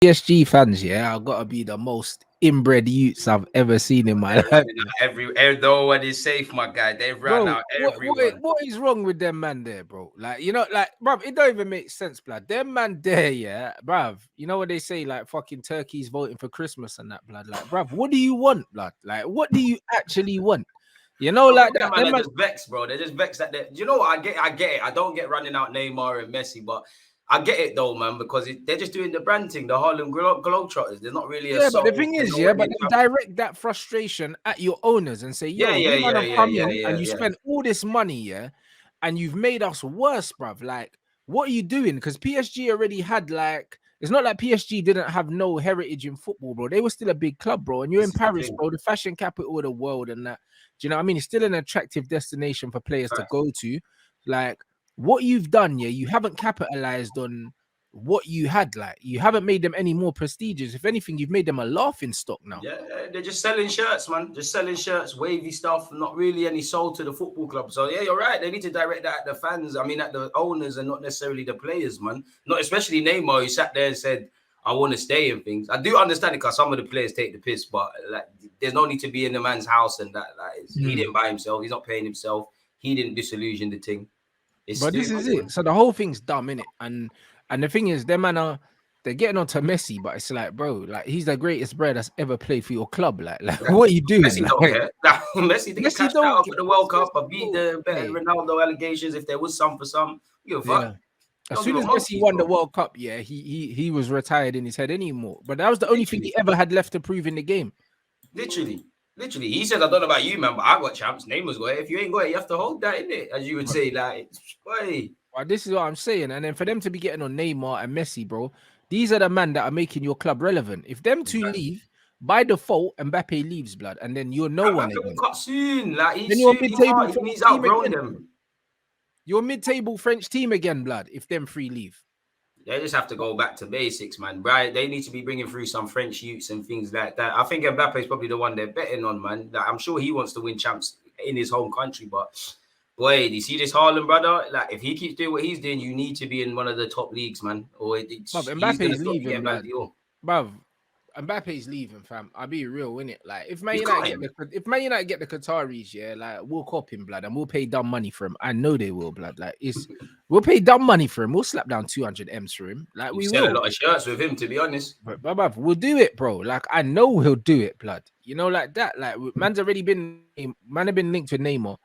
PSG fans, yeah, I've got to be the most inbred youths I've ever seen in my life. No one is safe, my guy. They've ran Bro, out everyone. what is wrong with them man there, bro? Like, bruv, it don't even make sense, blood. Them man there, yeah, bruv. You know what they say, like fucking turkeys voting for Christmas and that, blood. Like, bruv, what do you want, blood? Like, what do you actually want? You know, like that. Them man are just vexed, bro. They're just vexed that you know what? I get it. I don't get running out Neymar and Messi, but I get it though, man, because they're just doing the brand thing, the Harlem Globetrotters. There's not really a soul. But the thing is, but then direct that frustration at your owners and say, yo, you man have come in and you spent all this money, yeah, and you've made us worse, bruv. Like, what are you doing? Because PSG already had, like, it's not like PSG didn't have no heritage in football, bro. They were still a big club, bro. And you're in Paris, bro, the fashion capital of the world and that. Do you know what I mean? It's still an attractive destination for players to go to. Like, what you've done, yeah, you haven't capitalized on what you had. Like, you haven't made them any more prestigious. If anything, you've made them a laughing stock now. Yeah, they're just selling shirts, man. Just selling shirts, wavy stuff, not really any soul to the football club. So yeah, you're right. They need to direct that at the fans. I mean, at the owners and not necessarily the players, man. Not especially Neymar, who sat there and said, I want to stay and things. I do understand it because some of the players take the piss, but like, there's no need to be in the man's house and that. Like, he didn't buy himself. He's not paying himself. He didn't disillusion the thing. But this is it. So the whole thing's dumb, innit? And the thing is, them man they're getting on to Messi, but it's like, bro, like, he's the greatest player that's ever played for your club. Like what are you doing? Messi don't care. Messi didn't catch that out for the World Cup. I beat the Ronaldo allegations. If there was some for some, you fuck. As soon as Messi won the World Cup, yeah, he was retired in his head anymore. But that was the only thing he ever had left to prove in the game. Literally. He said, I don't know about you, man, but I got champs. Neymar's got it. If you ain't got it, you have to hold that, innit? As you would say, like, boy. Well, this is what I'm saying. And then for them to be getting on Neymar and Messi, bro, these are the men that are making your club relevant. If them two leave, by default, Mbappe leaves, blood, and then you're no one again. Cut soon. Like, he's outgrown them. You're mid-table French team again, blood, if them three leave. They just have to go back to basics, man. Right? They need to be bringing through some French youths and things like that. I think Mbappe is probably the one they're betting on, man. Like, I'm sure he wants to win champs in his home country, but boy, do you see this Haaland brother? Like, if he keeps doing what he's doing, you need to be in one of the top leagues, man. Or Mbappe's leaving, man. Bruv, Mbappe's leaving, fam. I'll be real, innit? Like, if Man United get the Qataris, yeah, like, we'll cop him, blood, and we'll pay dumb money for him. I know they will, blood. Like, we'll pay dumb money for him. We'll slap down 200 M's for him. Like, we sell a lot of shirts with him, to be honest. But bruv, we'll do it, bro. Like, I know he'll do it, blood. You know, like that. Like, man have been linked with Neymar.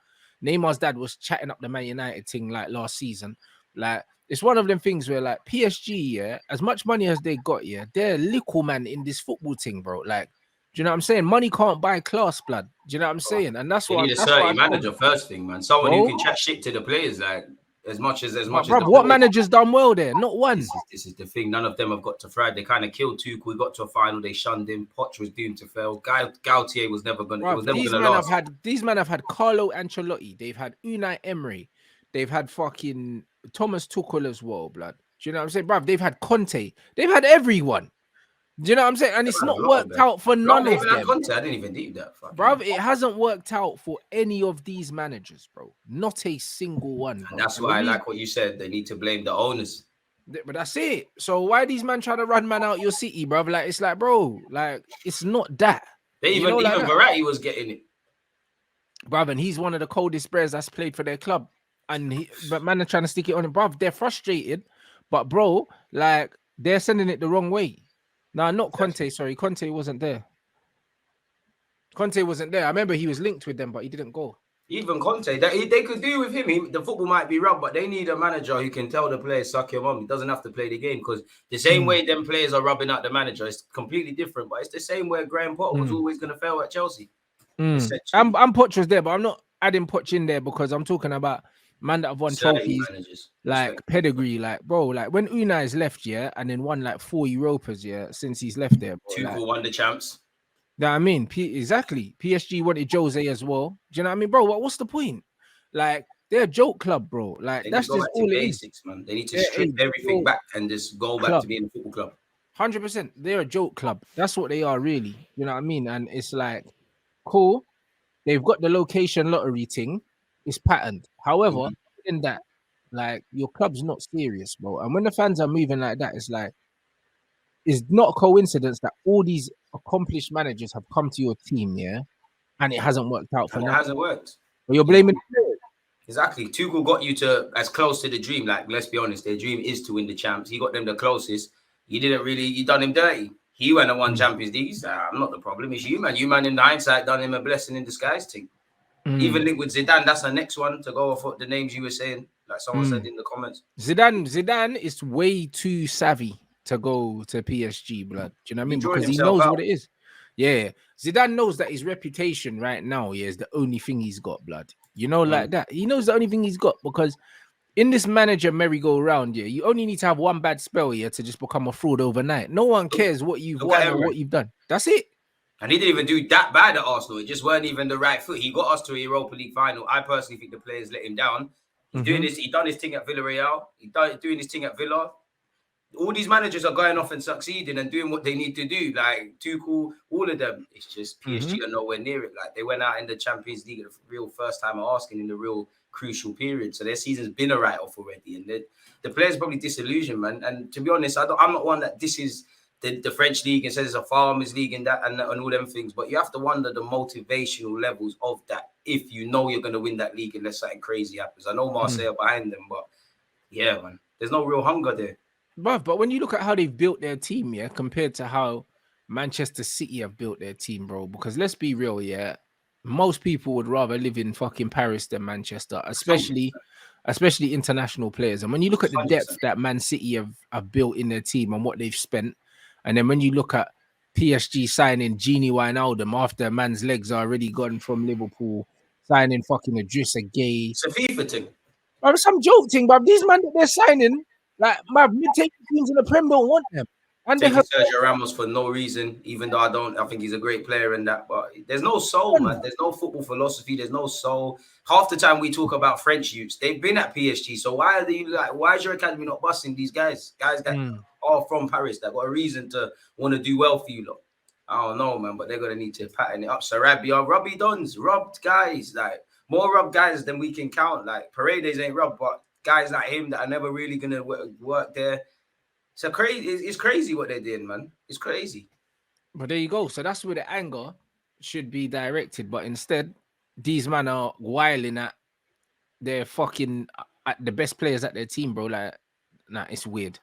Neymar's dad was chatting up the Man United thing like last season. Like, it's one of them things where, like, PSG, yeah, as much money as they got, yeah, they're little man in this football thing, bro. Like, do you know what I'm saying? Money can't buy class, blood. Do you know what I'm saying? And that's why you need a certain manager first thing, man. Someone who can chat shit to the players, like, as much as. Bro, what manager's done well there? Not one. This is the thing. None of them have got to thrive. They kind of killed Tuchel. We got to a final. They shunned him. Poch was doomed to fail. Gaultier was never going to last. These men have had Carlo Ancelotti. They've had Unai Emery. They've had fucking Thomas Tuchel as well, blood. Do you know what I'm saying, bruv? They've had Conte. They've had everyone. Do you know what I'm saying? And it's not worked out for none of them. Conte, I didn't even need that. Bruv, it hasn't worked out for any of these managers, bro. Not a single one. And that's why I like what you said. They need to blame the owners. But that's it. So why these men trying to run man out your city, bruv? Like, it's like, bro, like, it's not that. Even Verratti was getting it. Bruv, and he's one of the coldest players that's played for their club. But man are trying to stick it on him, bruv. They're frustrated, but bro, like, they're sending it the wrong way. No, not Conte. Sorry, Conte wasn't there. I remember he was linked with them, but he didn't go. Even Conte, they could do with him. The football might be rough, but they need a manager who can tell the players, suck your mum. He doesn't have to play the game, because the same way them players are rubbing out the manager, it's completely different. But it's the same way Graham Potter was always going to fail at Chelsea. I'm Poch was there, but I'm not adding Poch in there because I'm talking about man that have won trophies, like pedigree, like, bro, like when Unai's left, yeah, and then won like 4 Europas, yeah, since he's left there. Tuchel won the champs. That I mean, exactly. PSG wanted Jose as well. Do you know what I mean, bro? What's the point? Like, they're a joke club, bro. Like, that's just all basics, man. They need to strip everything back and just go back to being a football club. 100%. They're a joke club. That's what they are, really. You know what I mean? And it's like, cool. They've got the location lottery thing. It's patterned. However, in that, like, your club's not serious, bro. And when the fans are moving like that, it's like, it's not a coincidence that all these accomplished managers have come to your team, yeah, and it hasn't worked out for And it nothing. hasn't worked. But you're blaming the players. Exactly. Tuchel got you to as close to the dream. Like, let's be honest, their dream is to win the champs. He got them the closest. You done him dirty. He went and won Champions League. I'm not the problem. It's you, man. You, man, in the hindsight, done him a blessing in disguise thing. Even linked with Zidane, that's the next one to go off what the names you were saying. Like someone said in the comments. Zidane is way too savvy to go to PSG, blood. Do you know what I mean? Because he knows what it is. Yeah. Zidane knows that his reputation right now is the only thing he's got, blood. You know, like that. He knows the only thing he's got because in this manager merry-go-round, you only need to have one bad spell here to just become a fraud overnight. No one cares what you've won or what you've done. That's it. And he didn't even do that bad at Arsenal. It just weren't even the right foot. He got us to a Europa League final. I personally think the players let him down. He's doing this. He done his thing at Villarreal. He doing his thing at Villa. All these managers are going off and succeeding and doing what they need to do. Like Tuchel, all of them. It's just PSG are nowhere near it. Like they went out in the Champions League at the real first time asking in the real crucial period. So their season's been a write-off already. And the players probably disillusioned, man. And to be honest, I'm not one that this is the French league and says it's a farmers league and that and all them things. But you have to wonder the motivational levels of that if you know you're going to win that league unless something crazy happens. I know Marseille are behind them, but yeah, man, there's no real hunger there. But when you look at how they've built their team, yeah, compared to how Manchester City have built their team, bro, because let's be real, yeah, most people would rather live in fucking Paris than Manchester, especially international players. And when you look at the depth that Man City have built in their team and what they've spent, and then when you look at PSG signing Gini Wijnaldum after man's legs are already gone from Liverpool, signing fucking Idrissa Gueye. It's a FIFA thing. But some joke thing, but these men that they're signing, like my mid-table teams in the Prem don't want them. And taking Sergio Ramos for no reason, even though I think he's a great player in that. But there's no soul, man. There's no football philosophy. There's no soul. Half the time we talk about French youths, they've been at PSG. So why is your academy not busting these guys? Guys that are from Paris that got a reason to want to do well for you, lot. I don't know, man, but they're gonna need to pattern it up. Sarabia, Robbie Duns, robbed guys, like more robbed guys than we can count. Like Paredes ain't robbed, but guys like him that are never really gonna work there. So crazy, it's crazy what they're doing, man. It's crazy. But there you go. So that's where the anger should be directed. But instead, these men are whiling at their fucking at the best players at their team, bro. Like, nah, it's weird.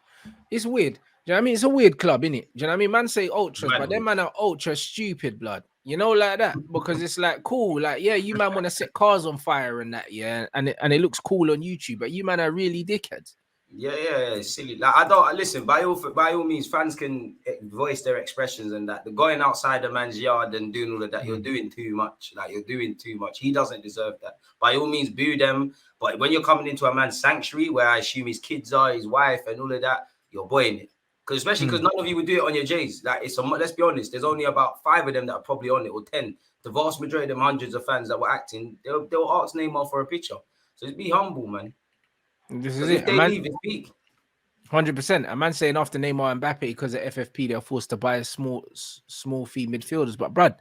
It's weird. Do you know what I mean? It's a weird club, innit? Do you know what I mean? Man say ultras, but them man are ultra stupid, blood. You know, like that. Because it's like cool. Like, yeah, you man want to set cars on fire and that, yeah. And it looks cool on YouTube, but you man are really dickheads. Yeah, it's silly. Like I don't listen. By all means, fans can voice their expressions and that. The going outside a man's yard and doing all of that, you're doing too much. Like you're doing too much. He doesn't deserve that. By all means, boo them. But when you're coming into a man's sanctuary, where I assume his kids are, his wife, and all of that, you're boying it. Especially because none of you would do it on your J's. Like let's be honest. There's only about 5 of them that are probably on it, or 10. The vast majority of them, hundreds of fans that were acting, they'll ask Neymar for a picture. So just be humble, man. This is it. 100%. A man saying after Neymar and Mbappe because of FFP, they're forced to buy small fee midfielders. But bruh,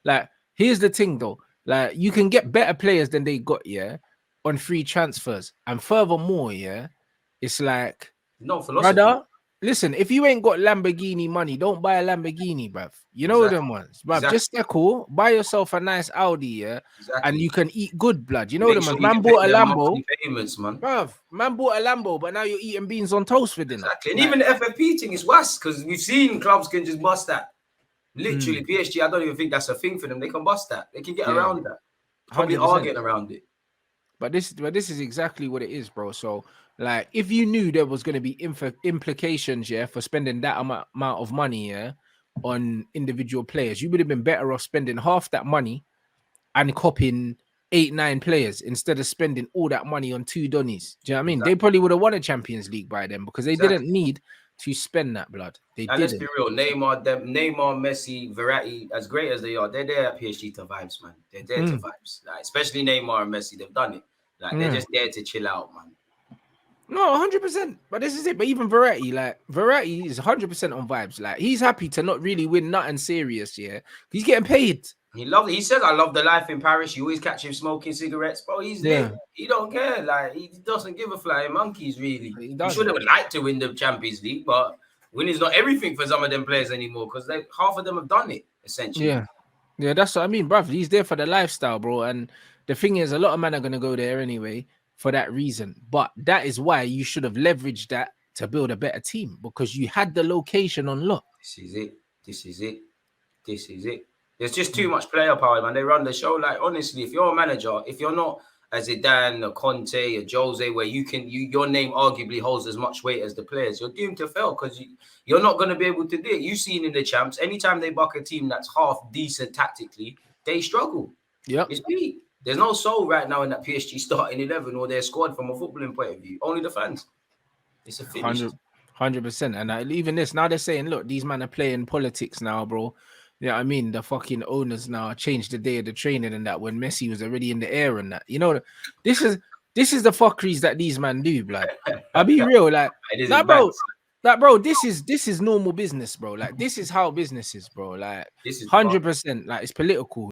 like here's the thing though, like you can get better players than they got, yeah, on free transfers. And furthermore, yeah, it's like no philosophy. Brother, listen, if you ain't got Lamborghini money, don't buy a Lamborghini, bruv. You know them ones, bruv. Just cool. Buy yourself a nice Audi, yeah, and you can eat good, blood. You know them ones. Man bought a Lambo, payments, man. Bruv. Man bought a Lambo, but now you're eating beans on toast for dinner. Exactly. And even the FFP thing is worse because we've seen clubs can just bust that. Literally, PSG, I don't even think that's a thing for them. They can bust that. They can get around that. Probably 100%. Are getting around it. But this is exactly what it is, bro. So, like, if you knew there was going to be implications, yeah, for spending that amount of money, yeah, on individual players, you would have been better off spending half that money and copying 8-9 players instead of spending all that money on 2 Donnies. Do you know what I mean? They probably would have won a Champions League by then because they didn't need to spend that, blood. They didn't. Let's be real. Neymar, Messi, Verratti, as great as they are, they're there at PSG to vibes, man. They're there to vibes. Like, especially Neymar and Messi, they've done it. Like they're just there to chill out, man. No, 100%. But this is it. But even Verratti is 100% on vibes. Like he's happy to not really win nothing serious. Yeah, he's getting paid. He says, "I love the life in Paris." You always catch him smoking cigarettes, bro. He's there. He don't care. Like he doesn't give a flying monkeys, really. He should have liked to win the Champions League, but Winning's not everything for some of them players anymore because half of them have done it essentially. Yeah, that's what I mean, bruv. He's there for the lifestyle, bro. And the thing is, a lot of men are gonna go there anyway for that reason. But that is why you should have leveraged that to build a better team, because you had the location on lock. This is it. There's just too much player power, man. They run the show. Like, honestly, if you're a manager, if you're not a Zidane, a Conte, a Jose, where your name arguably holds as much weight as the players, you're doomed to fail because you're not going to be able to do it. You've seen in the champs, anytime they buck a team that's half decent tactically, they struggle. Yep. It's weak. There's no soul right now in that PSG starting 11 or their squad from a footballing point of view. Only the fans. It's a finish. 100%. And even this, now they're saying, look, these men are playing politics now, bro. Yeah, I mean, the fucking owners now changed the day of the training and that when Messi was already in the air and that. You know, this is the fuckeries that these men do, blood. I'll be real, like that, bro. This is normal business, bro. Like, this is how business is, bro. Like, 100%. Like, it's political.